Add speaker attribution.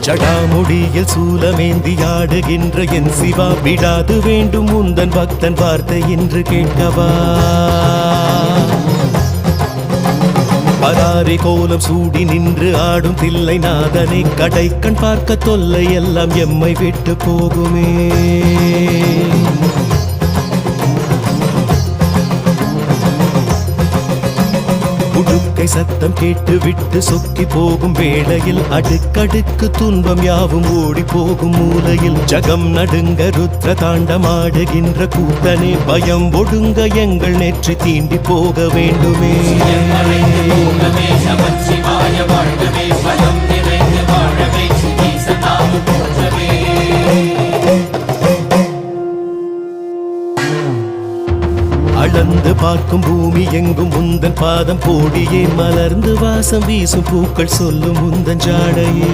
Speaker 1: ஜடாமுடியில் சூலமேந்தி ஆடுகின்ற என் சிவா விடாது வேண்டும் உந்தன் பக்தன் வார்த்தை என்று கேட்கவா பராரி கோலம் சூடி நின்று ஆடும் தில்லை நாதனை கடை கண் பார்க்க தொல்லை எல்லாம் எம்மை விட்டு போகுமே உடுக்கை சத்தம் கேட்டு விட்டு சொக்கி போகும் வேளையில் அடுக்கடுக்கு துன்பம் யாவும் ஓடி போகும் மூலையில் ஜகம் நடுங்க ருத்ர தாண்டமாடுகின்ற கூத்தனே பயம் ஒடுங்க எங்கள் நெற்றி தீண்டி போக வேண்டுமே அளந்து பார்க்கும் பூமி எங்கும் உந்தன் பாதம் போடியே மலர்ந்து வாசம் வீசும் பூக்கள் சொல்லும் உந்தன் ஜாடையே